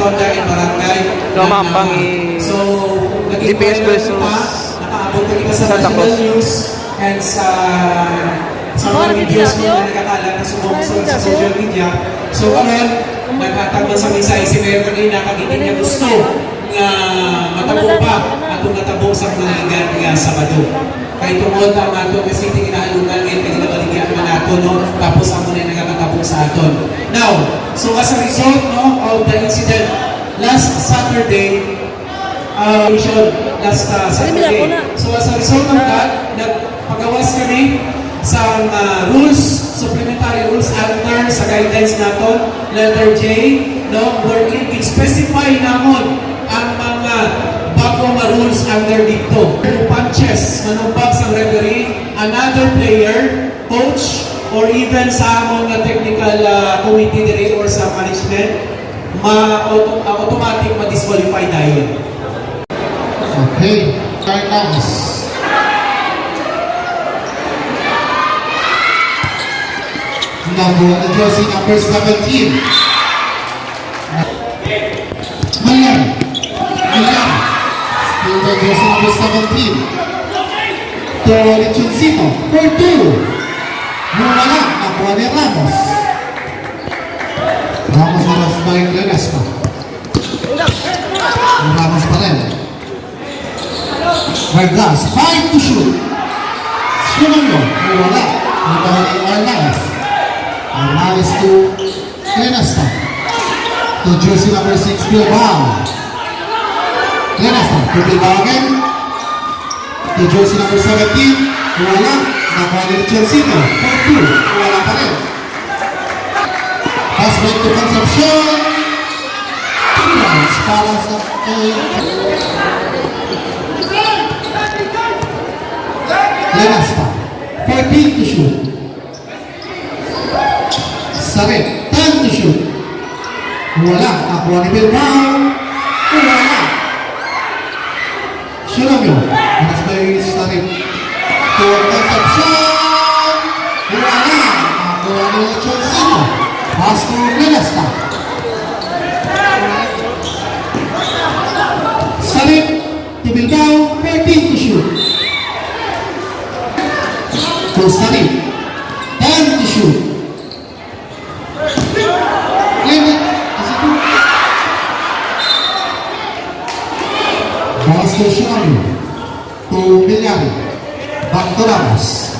Rotonda and Barangay. Lumambang So, DPS versus nakaabot na kita sa Santa national Cruz. news and sa mga videos mo na nagkakalat na sa social media. So, nagkatagman sa mensahe si Mayor kanina, kagiging niya gusto nga matabo pa atong natabo sa maligan nga Sabado. Kaya tungod ang ato kasi tinginahulungan ngayon kaya nabaligyan man ato, no? Tapos ako na nagkakatabong sa aton. Now, so as a result, no, of the incident last Saturday, so as a result of that, nagpagawas kami sa rules, supplementary rules under sa guidelines naton, letter J, no, wherein i-specify namon ang mga bagong rules under dito. Punches, manumbag sa referee, another player, coach, or even sa among technical committee dire or sa management, automatic ma-disqualify dahil. Okay, Carlos. Number jersey number 17. Mayan. Still the jersey number 17. To Lechoncito. For 2. Wala. Nakuha ni Ramos. Ramos na mas by Renespa. Ramos pa rin. Vargas. 5 to shoot. Sumangyo. Wala. Nakuha ni Arnaz. Arnaz to Renespa. To jersey number 6, Bilbao. Renesta, to Bilbao again. To jersey number 17, wala. Nakuha ni Lechoncito. 4-2, wala pa rin. Pass break to Concepcion. 2 rounds para sa Renesta, 14 to shoot. Sarit, 10 to shoot. Wala. Nakuha ni Bilbao. Wala. Sumangyo. Mas may Sarit. To Concepcion. Wala. Nakuha ni Lechoncito. Pass to Renesta. Sarit to Bilbao. 13 to shoot. To Sarit. 10 to shoot. Pass to Sumangyo. To Villari. Back to Ramos.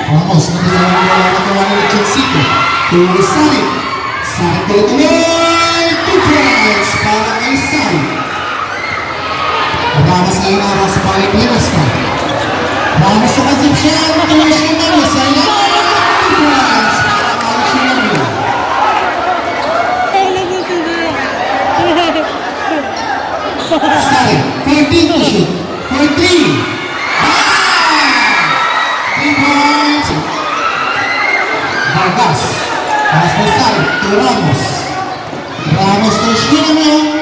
Ramos, nagawa ni Lechoncito. To Sarit. Sarit tuloy-tuloy. 2 points para kay Sarit. Ramos na yung aras para kay Renesta. Ramos sa Concepcion. To Sumangyo. Sa ilalim. 2 points para kay Sumangyo. Sarit, 14 to shoot. For 3. 3 points. Vargas. Pass to Sarit. To Ramos. Ramos to Sumangyo.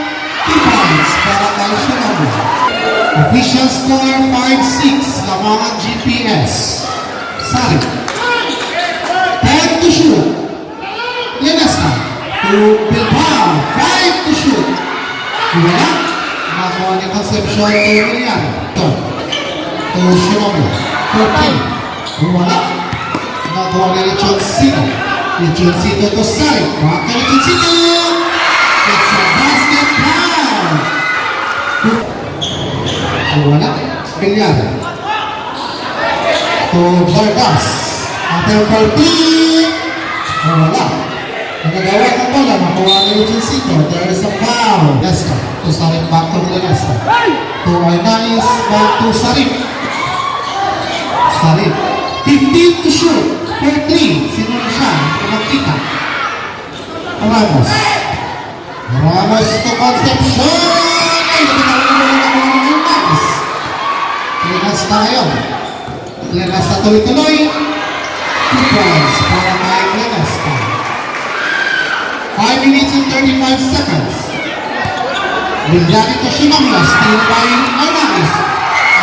2 points para kay Sumangyo. Official score 5-6. Lamangan GPS. Sarit. 10 to shoot. Renesta. To Bilbao. 5 to shoot. Wala. Nakuha ni Concepcion to Villar. To Sumangyo. 14. Wala. Nakuha ni Lechoncito. Lechoncito to Sarit. Back to Lechoncito. It's a basket count. Wala. Villar. To Vargas. After 14. Wala. Nagagawa ng bola. Nakuha ni Lechoncito. There is a foul. Renesta. To Sarit, back to Renesta. To Arnaiz, back to Sarit. Sarit. 15 to shoot. For 3. Sino na siya? Makita. Ramos. Ramos to Concepcion. Ay, nagkakaroon na nakuha ng Arnaiz. Renesta ngayon. Renesta tuloy-tuloy. 2 points para kay Renesta. 5 minutes and 35 seconds. Villari to Sumangyo, still by Arnaiz.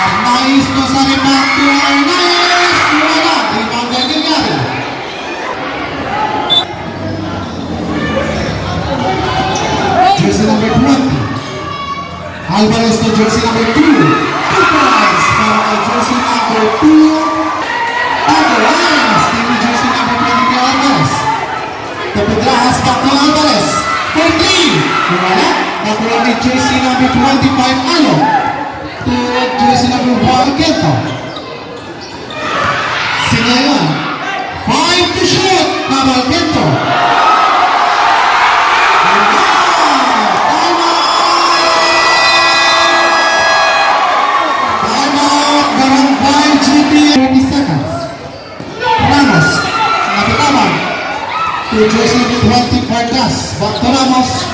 Arnaiz to Sarit, back to Arnaiz. Wala, rebound by Villari. jersey number 20. Alvarez to jersey number 2. 2 points para kay jersey number 2. Alvarez, team jersey number 23 Alvarez. To Pedrajas, back to Alvarez. 14. Wala. Nakuha ni jersey number 25 Alo. To jersey number 1 Kento. Sinayon. 5 to shoot. Kabal Kento. Timeout. Barangay GPA. 30 seconds. Ramos. Nakitabang. To jersey number 20 Vargas. Back to Ramos.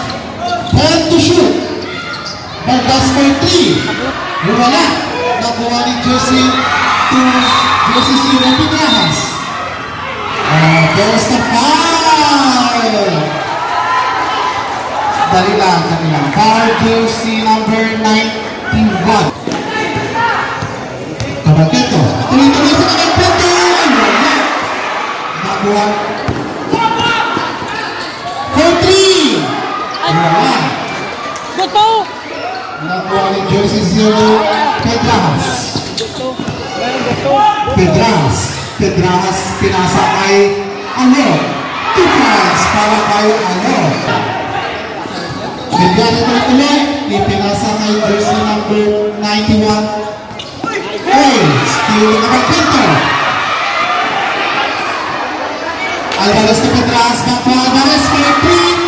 10 to shoot. Vargas for 3. Wala. Nakuha ni jersey to jersey 0 Pedrajas. There's the foul. Dali lang. Foul jersey number 91. Kabaketo. Tuloy-tuloy sa Kabaketo. Wala. Nakuha. For 3. Wala. Goto! Nakuha ni jersey 0 Pedrajas. Pedrajas pinasa kay Ano. 2 points para kay Ano. Bigyan ito tuloy. Ipinasa kay jersey number 91. Steal na Kabaketo. Alvarez to Pedrajas. Back to Alvarez for 3.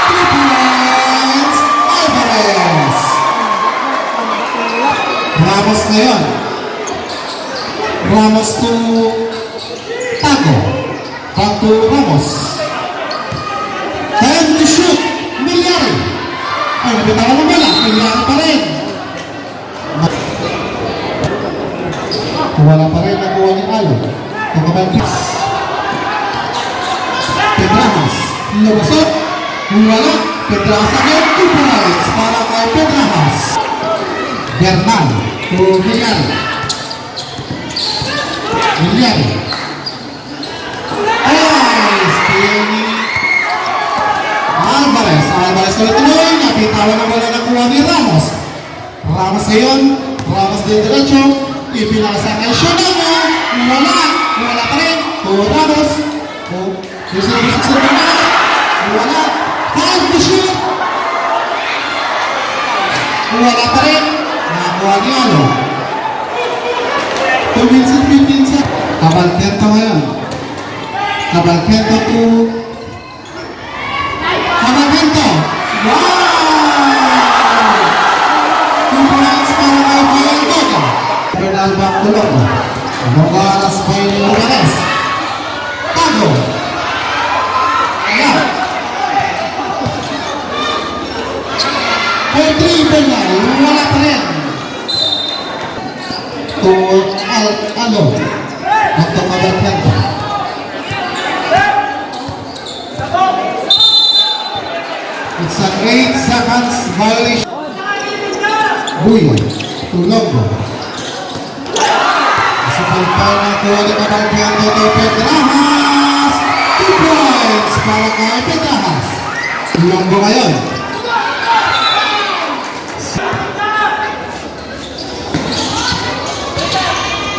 3 points. Alvarez. Ramos ngayon. Ramos to Tago. Back to Ramos. 10 to shoot. Milyari. Ay, nabitawan mo bola. Milyari pa rin. Wala pa rin. Nakuha ni Alo. Pagkabangkis. Pedrajas. Lubasot. Wala. Pedrajas again. 2 points para kay Pedrajas. Bernal. To Milyari. Milyari. Steal ni Alvarez. Alvarez tuloy-tuloy. Napitawan na wala nakuha ni Ramos. Ramos ngayon. Ramos din diretso. Ipinasa kay Shonamo. Wala pa rin. To Ramos. Susunod na. Wala. 5 to shoot. Wala pa rin. Nakuha ni Alo. 2 minutes and 15 seconds. Kabalkento ngayon. Kabalkento to Kabalkento. Wow! 2 points para kay Kabalkento. Bernal back to Loco. Mogaras kay Alvarez. Tago. Ayan. For 3 Bernal. Wala pa rin. To Alo. At to Kabalkento. It's an 8 seconds violation. Buya. To Longo. Sa palpal na kuha ni Kabalkento to Pedrajas. 2 points para kay Pedrajas. Longo ngayon.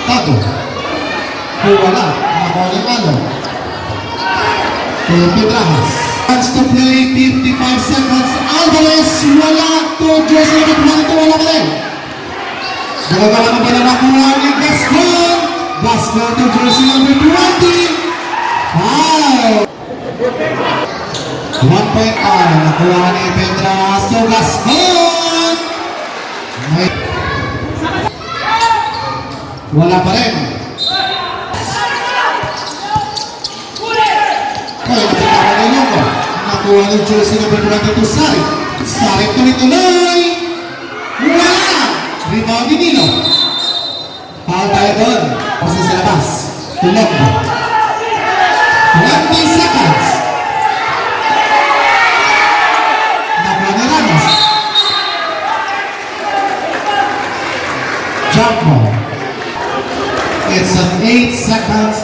Tago. Wala. Nakuha ni Ano. To Pedrajas. Chance to play 55 seconds. Alvarez. Wala. To jersey number 22. Wala ka rin. Nagagawa na pala nakuha ni Gascon. Gascon to jersey number 20. Wow. 1 point all. Nakuha ni Pedrajas to Gascon. Wala pa rin. Kaya napitawan ni Longo. Nakuha ni jersey number 22 Sari. Sari tuloy-tuloy. Wala. Rebound ni Nino. Foul tayo doon. Kasi sa labas. Tulog. 20 seconds. Nakuha ni Ramos. Jump ball. It's an 8 seconds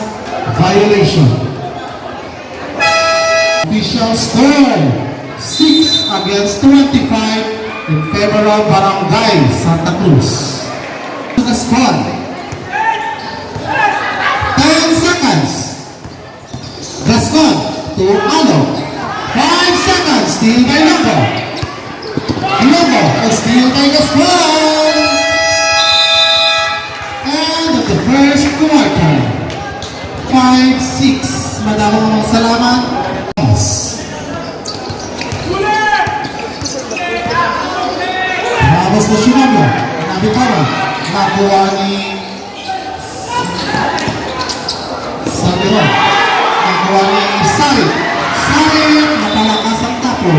violation. Official score 6 against 25 in favor of Barangay Santa Cruz. To the squad. 10 seconds. Gascon to Alo. 5 seconds. Steal by Loco. Loco. Steal by Gascon. And of the first quarter. 5-6. Madamang salamat. Ramos na Shinobu. Nabitara. Nakuha ni Sabiro. Nakuha ni Sari. Sari. Napalakas ang tapo.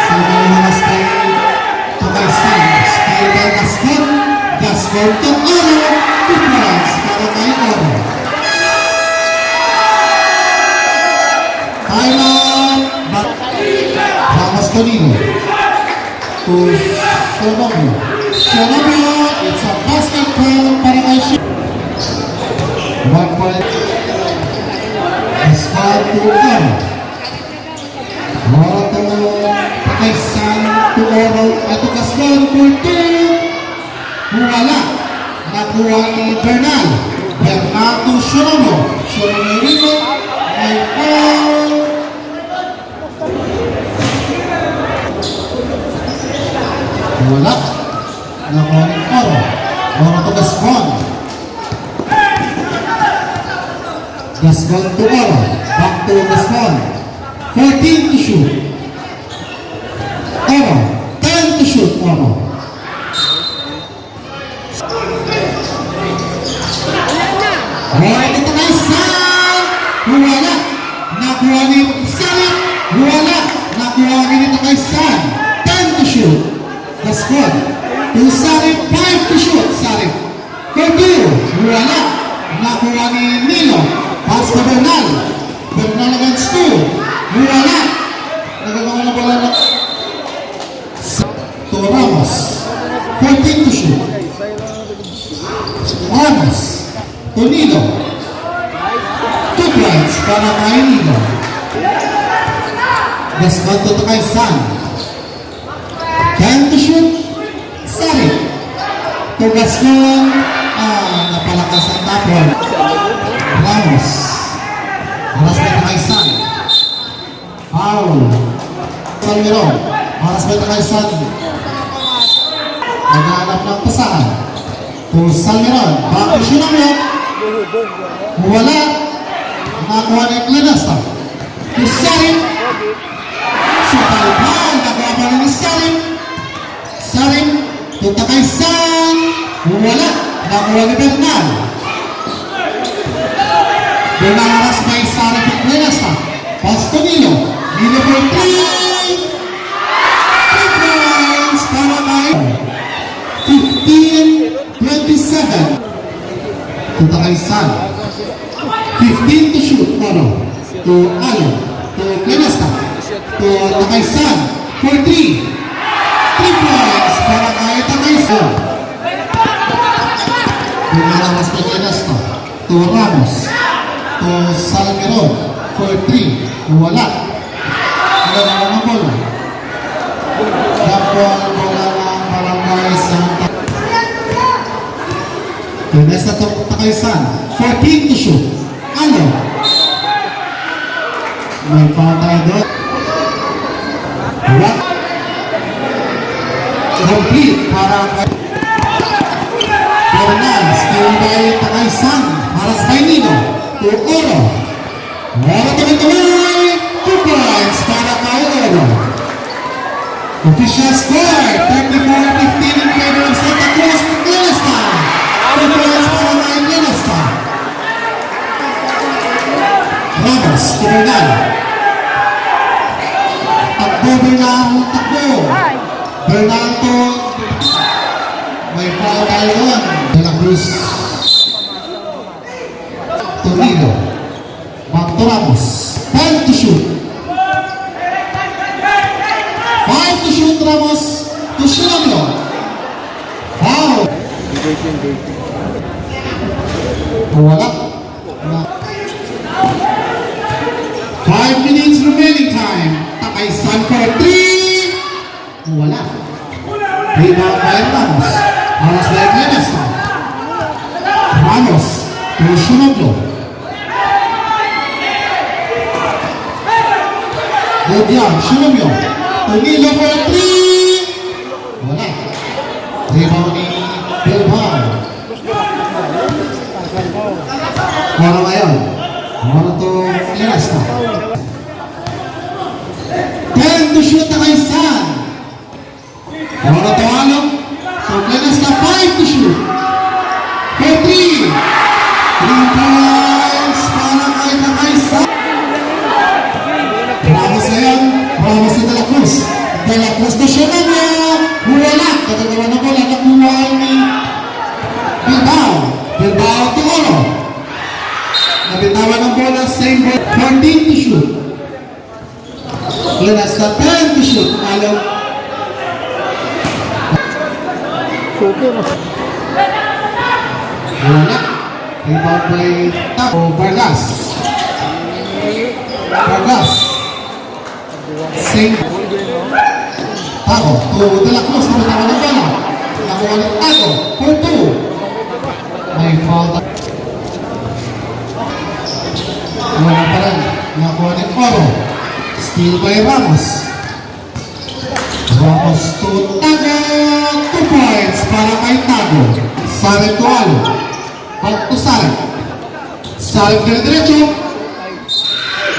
Sabi mo na stay. Tukay Sari. Stay by Gascon. Gascon to Oro. 2 points para kay Oro. Time out. Ramos Tonino. To Shonobu. Shonobu. It's a basket point para kay Shonobu. 1 point. Gascon to Oro. Oro to Pakaisan to Oro. Ito Gascon for 2. Wala. Nakuha ni Bernal. Bernal to Shonobu. Shonobu Rico. May foul. Wala. Nakuha ni Oro. Oro to Gascon. Gascon to Oro. Back to Gascon. 14 to shoot. Oro. 10 to shoot. Oro. Wala dito kay San. Wala. Nakuha ni Salit. Wala. Nakuha dito kay San. 10 to shoot. Gascon. To Salit. 5 to shoot. Salit. For 2. Wala. Nakuha ni Nilo. Pass to Bernal. Bernal against 2. Wala. Nagagawa na bola na. To Ramos. 14 to shoot. Ramos. To Nilo. 2 points para kay Nilo. Gascon to kay San. 10 to shoot. Sari. To Gascon. Napalakas ang tapon. Ramos. Oras pa ito kay San. Foul. Salmiro. Oras pa ito kay San. Naghahanap ng pasahan. To Salmiron. Back to Shinobu. Wala. Nakuha ni Clenasta. To Sarim. Sa talipal. Nakuha pa rin ni Sarim. Sarim. To Takaysan. Wala. Nakuha ni Bernal. Bernal aras by Sarim at Clenasta. Pass to Nilo. Nilo for 3. 3 points para kay 15-27. To Takaysan. 15 to shoot. Oro. To Alo. To Clenasta. To Takaysan. For 3. 3 points para kay Takaysan. Pinaramas kay Clenasta. To Ramos. To Salmeron. For 3. Wala. Wala na mga bola. Dapol bola ng Barangay Santa. Clenasta to Takaysan. 14 to shoot. Alo. May foul tayo doon. Wala. Complete para kay Bernal. Steal by Takaysan. Maras kay Nino. To Oro. Oro tuloy-tuloy. 2 points para kay Oro. Official score. 34-15 in favor of Santa Cruz. Clenasta. 2 points para kay Clenasta. Ramos to Bernal. Takbo Bernal. Takbo. Bernal to. May foul tayo doon. De La Cruz. To Nilo. Back to Ramos. 10 to shoot. 5 to shoot Ramos. To Shinobu. Foul. Wala. 5 minutes remaining time. kay San for 3. Wala. Rebound by Ramos. Ramos by Clemesta. Ramos to Shunoglo. Good yan, Shunoglo. Tonilo for 3. Wala. Rebound ni Bilbao. Moro ngayon. Moro to Clemesta. 10 to shoot na kay San. Moro to Alok. So Clemesta 5 to shoot. For 3. 3 points para kay San. Ramos ngayon. Ramos ni De La Cruz. De La Cruz to Shunoglo. Wala. Katagawa na bola. Nakuha ni Bilbao. Bilbao to Oro. Nabitawan ng bola. Same ball. 14 to shoot. Clemesta 10 to shoot. Alok. Wala. Rebound by Taco Vargas. Vargas. Same. Taco. To De La Cruz. Nabitawan ng bola. Nakuha ni Taco. For 2. May foul. Wala pa rin. Nakuha ni Oro. Steal by Ramos. Ramos to Tago. 2 points para kay Tago. Sarek to Alo. Back to Sarek. Sarek dire-diretso.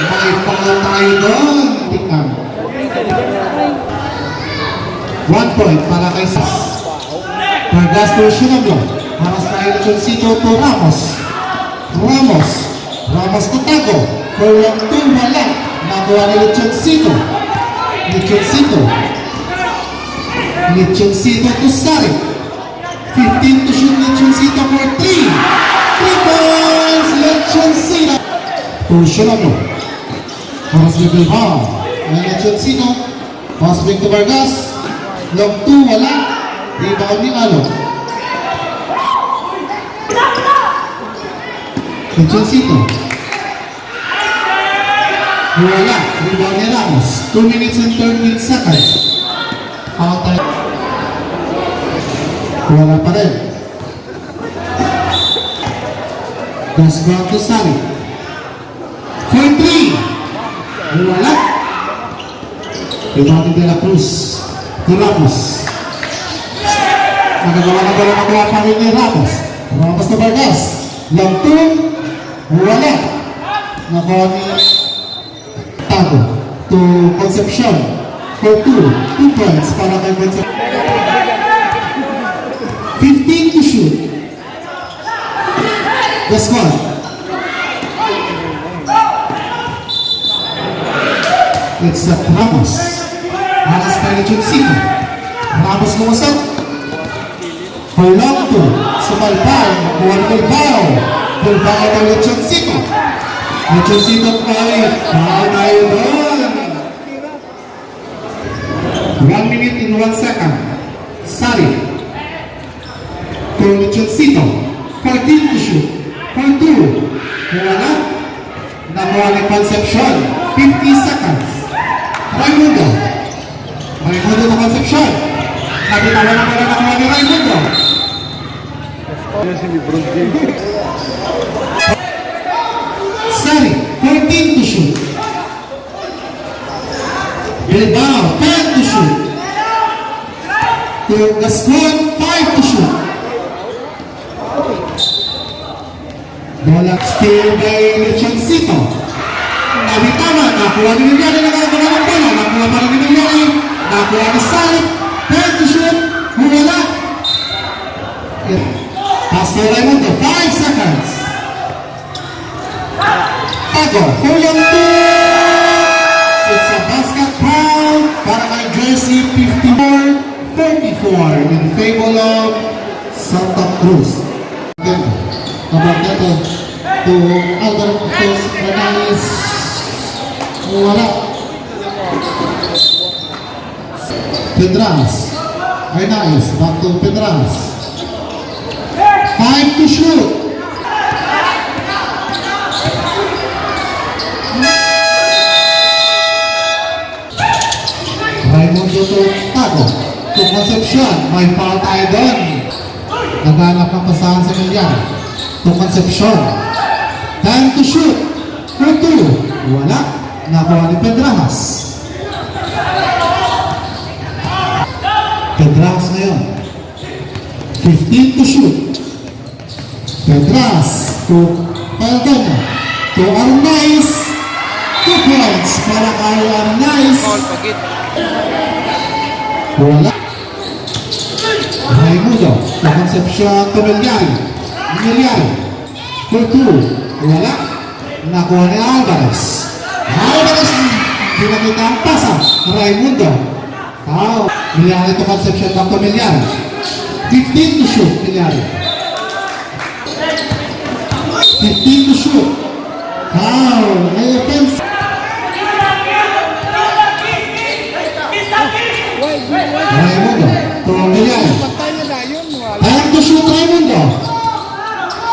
May foul tayo doon. Tingnan. 1 point para kay Sas. Vargas to Shunoglo. Ramos tayo na Choncito to Ramos. Ramos. Ramos to Tago. For 1-2 wala. Nakuha ni Choncito. Choncito to Sarek. 15 to shoot Choncito for 3. 3 points. Choncito. To Shunoglo. Ramos ni Bilbao. Ayan Choncito. Pass back to Vargas. Long 2 wala. Rebound ni Alo. Choncito. Wala. Rebound ni Ramos. 2 minutes and 13 seconds. Counter. Wala pa rin. Pass back to Sarek. For 3. Wala. Rebound ni De La Cruz. To Ramos. Nagagawa na ba nakuha pa rin ni Ramos. Ramos to Vargas. Long 2. Wala. Nakuha ni Tago to Concepcion for 2 points para kay Concepcion. 15 to shoot. The score. It's at Ramos. Ramos by ni Choncito. Ramos lumusot. For long 2. Sumalpal. Nakuha ni Bilbao. Bilbao by ni Choncito. Choncito tayo. Foul tayo doon. 1 minute and 1 second. Sarek. To Choncito. 14 to shoot. For 2. Wala. Nakuha ni Concepcion. 50 seconds. Raimundo. Raimundo to Concepcion. Nabitawan na pala nakuha ni Raimundo. Sarek. 14 to shoot. Bilbao. 10 to shoot. To Gascon. 5 to shoot. Bola steal by Choncito. Nabitaman. Nakuha ni Milyari. Nakakakuha ng bola. Nakuha pa rin ni Milyari. Nakuha ni Sarek. 10 to shoot. Wala. Pass to Raimundo. 5 seconds. Tago. For long 2. It's a basket foul para kay jersey 54-34 in favor of Santa Cruz. About that to Alvaro Renales. Wala. Pedras. Renales. Back to Pedras. 5 to shoot. Raimundo to Tago. To Concepcion. May foul tayo doon. Naghanap ng pasahan sa Milyan. To Concepcion. Time to shoot. For 2. Wala. Nakuha ni Pedrajas. Pedrajas ngayon. 15 to shoot. Pedras to Paldana. To Arnaiz. 2 points para kay Arnaiz. Foul, pagit. Wala. Raimundo. To Concepcion to Milyari. Milyari. For 2. Wala. Nakuha ni Alvarez. Alvarez. Hindi nakita ang pasa. Raimundo. Foul. Milyari to Concepcion back to Milyari. 15 to shoot. Milyari. 15 to shoot. Foul. May offense. Raimundo. To Milyari. Time to shoot Raimundo.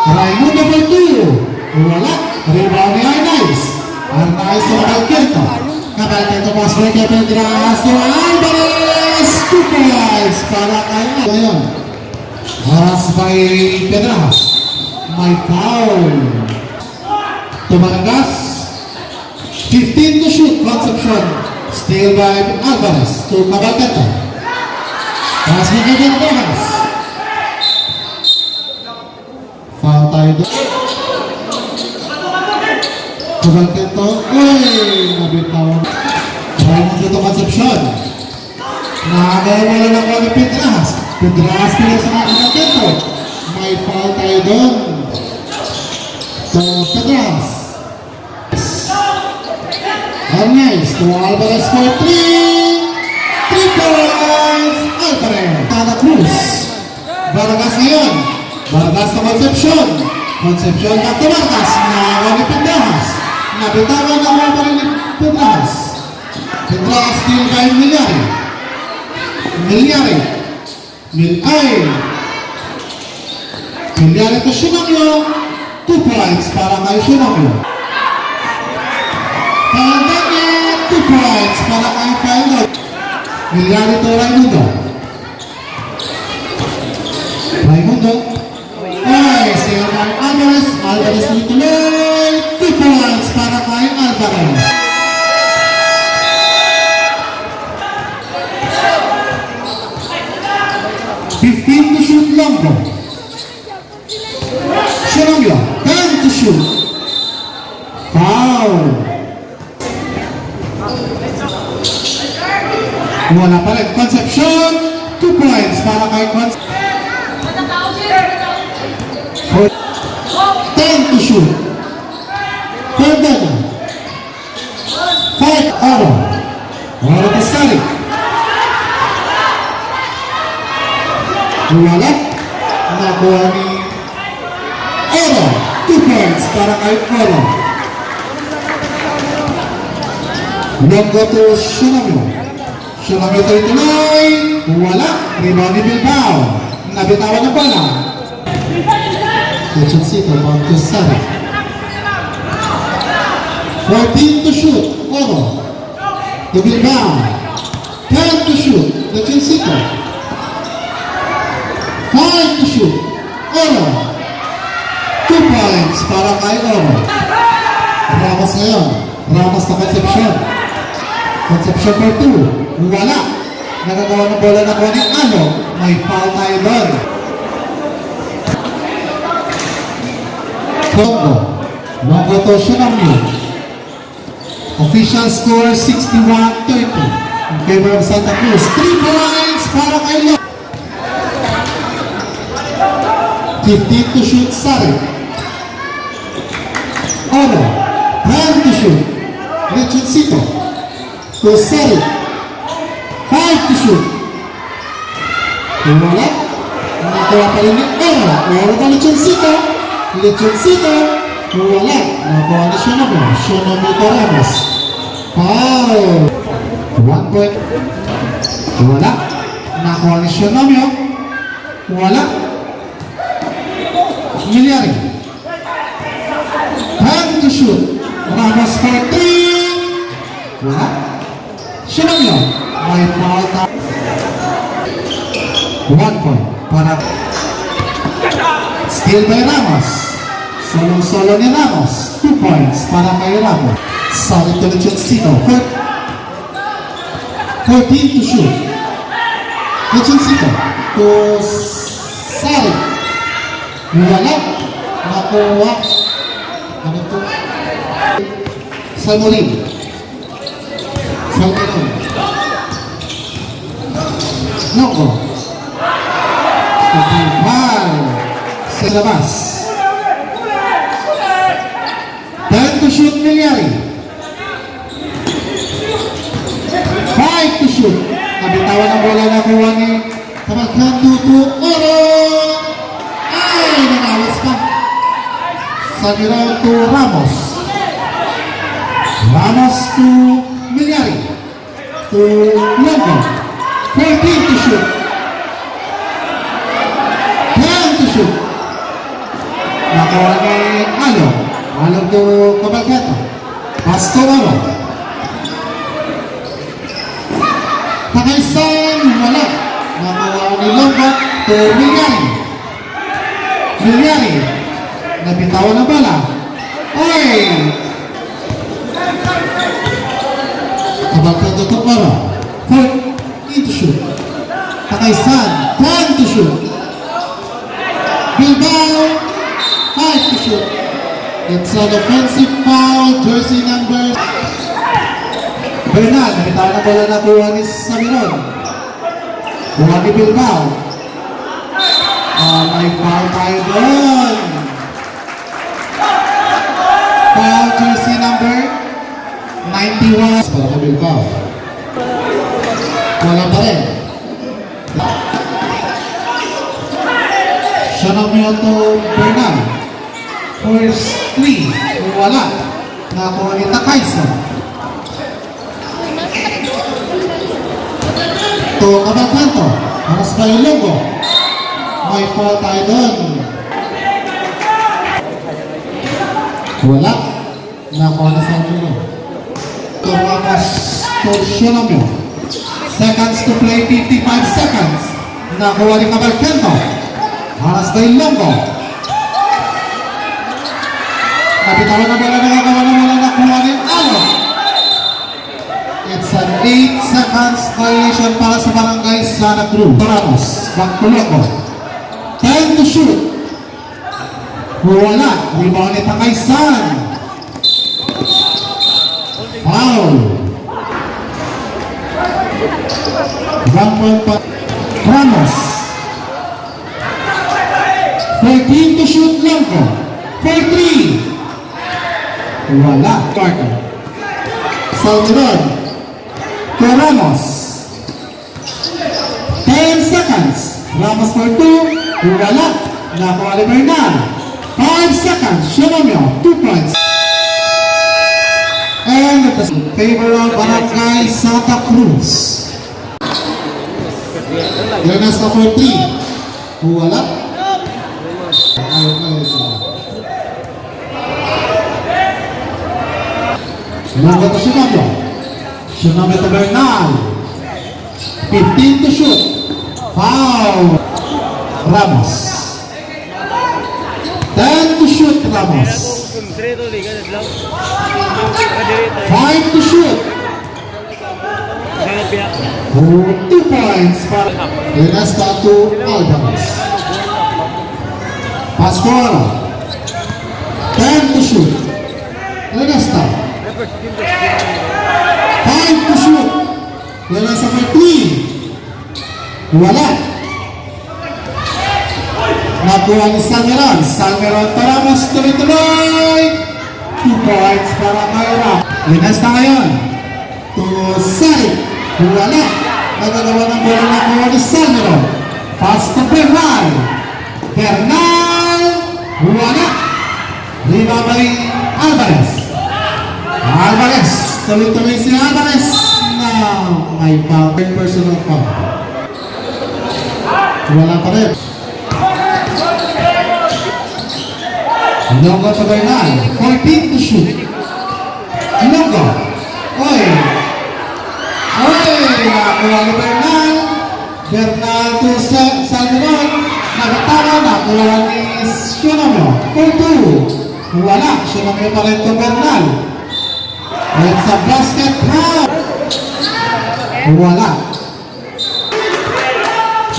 Raimundo for 2. Wala. Rebound ni Arnaiz. Arnaiz to Cabalquento. Cabalquento pass for kay Pedras to Alvarez. 2 points para kay Ngayon. Haras by Pedras. May foul. Tumanagas. 15 to shoot. Concepcion. Steal by Alvarez to Cabalquento. Pass ni Pedras. Foul tayo doon. Cabalquento. Uy! Nabitaw. Raimundo to Concepcion. Nakakawala na ko ni Pedras. Pedras pila sa mga Cabalquento. May foul tayo doon. To Pedras. Arnaiz to Alvarez for 3. 3 points. Alvarez. Santa Cruz. Vargas ngayon. Vargas to Concepcion. Concepcion back to Vargas. Nakawa ni Pedras. Nabitawan na ako pa rin ni Pedras. Pedras still by Milyari. Milyari. Milyari to Sinamio. 2 points para kay Sinamio. Pandanya. 2 points para kay Final. Milyari to Raimundo. Raimundo. Ay, siya ng Alvarez. Alvarez nituloy. 2 points para kay Alvarez. Fifteen to shoot Longo. Sinamio. 10 to shoot. Foul. Wala pa rin. Concepcion. 2 points para kay Concepcion. 10 to shoot. Perdana. 5 Oro. Oro Pasari. Wala. Nakuha ni Oro. 2 points para kay Oro. Longo to Sinamio. Sinamio to ituloy. Wala. Rebound ni Bilbao. Nabitawan na pala. Lechoncito, back to Sara. 14 to shoot, Oro. To Bilbao. 10 to shoot, Lechoncito. 5 to shoot, Oro. 2 points para kay Oro. Ramos ngayon. Ramos na Concepcion. Concepcion for 2. Wala. Nagagawa ng bola na kuha ni Ano. May foul tayo doon. Longo to Sinamio. Official score 61-30 in favor of Santa Cruz. 3 points para kay Longo. 15 to shoot Sari. Oro. 10 to shoot Lechoncito. To Sari. 5 to shoot. Wala. Nakakuha pa rin ni Oro. Oro pa Lechoncito. Lechoncito. Wala. Nakuha ni Sinamio. Sinamio to Ramos. Foul. 1 point. Wala. Nakuha ni Sinamio. Wala. Milyari. 10 to shoot. Ramos for 3. Wala. Sinanyo. May foul tayo. 1 point para steal by Ramos. Solo ni Ramos. 2 points para kay Ramos. Solid to the Chancito. 14 to shoot. The Chancito to Sari. Wala. Nakuha. Ano to? Salmorin. Salmorin. Noko. Mal. Sa labas. 10 to shoot, Milyari. 5 to shoot. Nabitawan ang bola na kuha ni Kamagkanto to Oro. Ay, nanawas pa. Sagiraw to Ramos. Ramos to Milyari. To Longo. 14 to shoot. 10 to shoot. Nakuha ni Along. Along to Cabalcata. Pass to Oro. Takaysan, wala. Nakuha ni Longo to Milyari. Milyari. Nabitawan na bala. Oy! Cabalcata to Oro. 4 to shoot. Takaysan, 10 to shoot. Bilbao, 5 to shoot. It's an offensive foul, jersey number. Bernal, nabitawan na bola na kuha ni Samiron. Kuha ni Bilbao. May foul tayo doon. Foul, jersey number 91. Para kay Bilbao. Wala pa rin. Siya naman to Bernal. First 3. Wala. Nakuha ni Takaysa. To Cabalcanto. Aras pa yung Longo. May foul tayo doon. Wala. Nakuha na sa Longo. To Ramos. To Shonamio. Seconds to play, 55 seconds. Nakuha ni Cabalcanto. Aras pa yung Longo. Nabitawan na bola na nagawa na bola na kuha ni Along. It's an 8 seconds violation para sa Barangay Santa Cruz. Ramos, back to Longo. 10 to shoot. Wala. Rebound ni Takaysan. Foul. 1 point pa. Ramos. 14 to shoot Longo. 4-3. Wala. Carter. Salmeron. To Ramos. 10 seconds. Ramos for 2. Wala. Nakuha ni Bernal. 5 seconds. Shonamio. 2 points. And the favor of Barangay Santa Cruz. Lenas na for 3. Wala. Longo to Shonamio. Shonamio to Bernal. 15 to shoot. Foul. Ramos. 10 to shoot Ramos. 5 to shoot. 2 points para Lenas to Alvarez. Pass to Oro. 10 to shoot. Lenas 5 to shoot. Lenas for 3. Wala. Nakuha ni Salmeron. Salmeron to Ramos. Tuloy-tuloy. 2 points para kay Ramos. Lenas na ngayon. To Sari. Wala. Nagagawa ng bola na kuha ni Salmeron. Pass to Bernal. Bernal. Wala. Ribabay Alvarez. Alvarez. Tuloy-tuloy si Alvarez. Na may foul. Personal foul. Wala pa rin. Longo to Bernal. 14 to shoot. Longo. Oy. nakuha ni Sionomio. 4-2. Wala, Sionomio pa rin to Bernal. It's a basket half. Wala.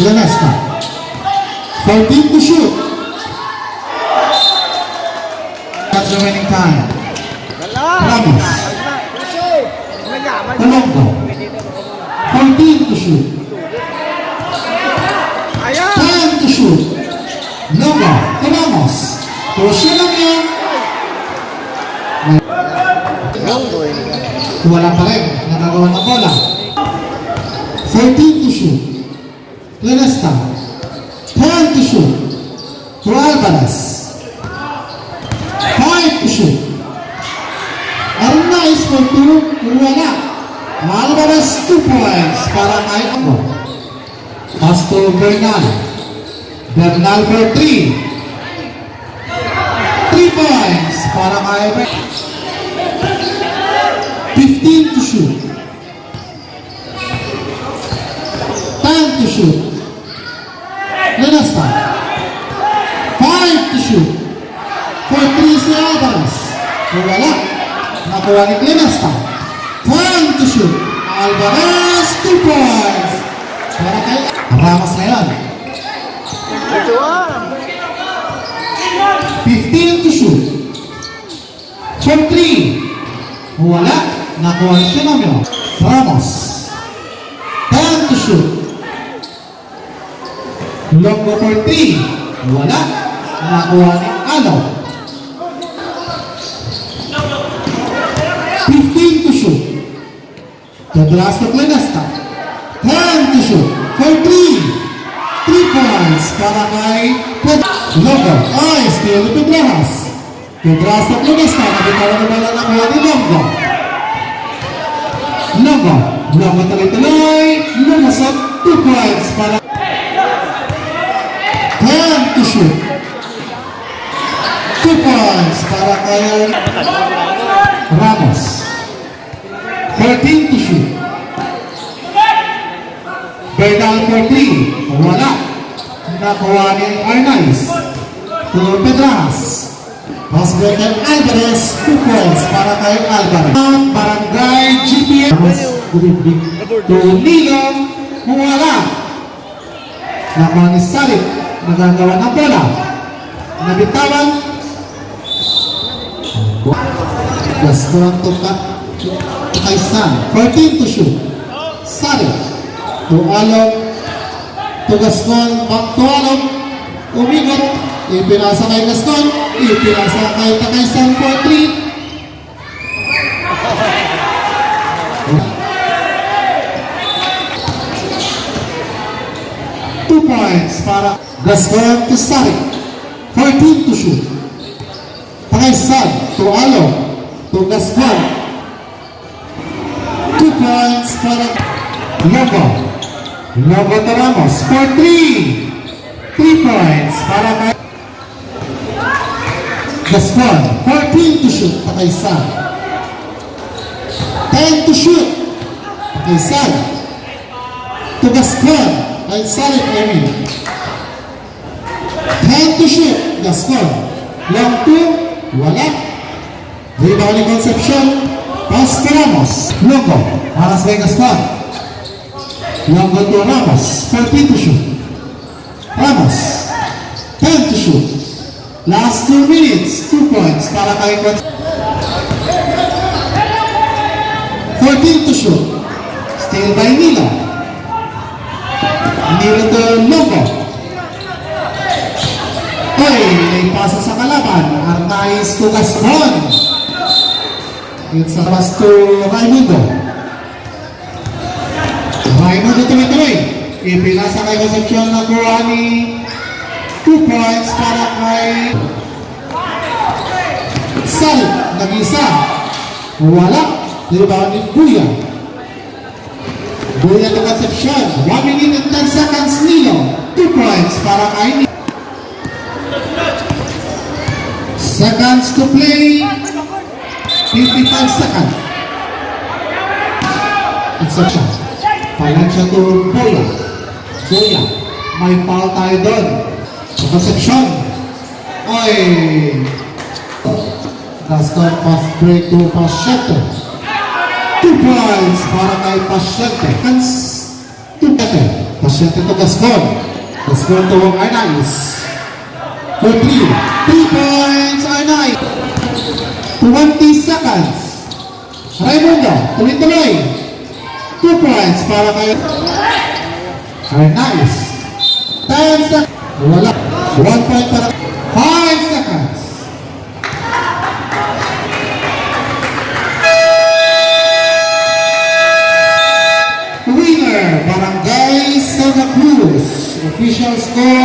Lanesta. 14 to shoot. That's the winning time. Ramos. Colombo. 14 to shoot. 10 to shoot. Longo. Ramos. To Sionomio. Wala pa rin. Nagagawa ng bola. 14 to shoot. Lanesta. 10 to shoot. To Alvarez. 5 to shoot. Arnaiz for 2. Wala. Alvarez 2 points para kay Ambo. Pass to Bernal. Bernal for 3. 3 points para kay Bernal. 15 to shoot. 10 to shoot. Lanesta. 5 to shoot. For 3 si Alvarez. Wala. Nakuha ni Lanesta. 10 to shoot. Alvarez 2 points. Para kay Ramos na yan. 15 to shoot. For 3. Wala. Nakuha ni Sionomio. Ramos. 10 to shoot. Longo for 3. Wala. Nakuha ni Alo. 15 to shoot. The blast of Lanesta. 10 to shoot. For 3. 3 points para kay Longo. Ay, still to Pedrojas. The blast of Lanesta. Nabitawan na bala nakuha ni Longo. Longo. Longo tuloy-tuloy. Lumusot. 2 points para 10 to shoot. 2 points para kay Ramos. 13 to shoot. Bernal for 3. Wala. Nakuha ni Arnaiz. To Pedras. Hospital Alvarez. 2 points para kay Alvarez. Barangay GPS. To Lilo. Wala. Nakuha ni Salit. Nagagawa ng bola. Nabitawan. Gaston to kay San. 14 to shoot. Salit. To Alok. To Gaston. Back to Alok. Umigot. Ipinasa kay Gaston. Ipinasa kay San for 3. Points para Gaston to Sarik. 14 to shoot. Pakaisan to Alo. To Gaston. 2 points para Longo. Longo to Ramos. For 3. 3 points para kay Gaston. 14 to shoot. Pakaisan. 10 to shoot. Pakaisan. To Gaston. Ay Salit, I mean. 10 to shoot. Gaston. Long 2. Wala. Rebound ni Concepcion. Pass to Ramos. Longo. Para sa Gaston. Longo to Ramos. 14 to shoot. Ramos. 10 to shoot. Last 2 minutes. 2 points para kay Concepcion. 14 to shoot. Still by Nilo. Nilo to Longo. Oy, may pasa sa kalaban. Arnaiz to Gaston. It's a pass to Raimundo. Raimundo tuloy-tuloy. Ipinasa kay Concepcion na kuha ni 2 points para kay Sal. Nag-isa. Wala. Rebound ni Buya. Buya to Concepcion. 1 minute and 10 seconds Nilo. 2 points para kay Nilo. Seconds to play. 55 seconds. It's a shot. Financial to Buya. Buya. May foul tayo doon. Concepcion. Ay. Gaston pass break to Pasyente. 2 points para kay Pasyente. Hands to Pete. Pasyente to Gaston. Gaston to Arnaiz. For 3. 3 points Arnaiz. 20 seconds. Raimundo, tuloy-tuloy. 2 points para kay Arnaiz. 10 seconds. Wala. 1 point para 5 seconds. Winner, Barangay Santa Cruz. Official score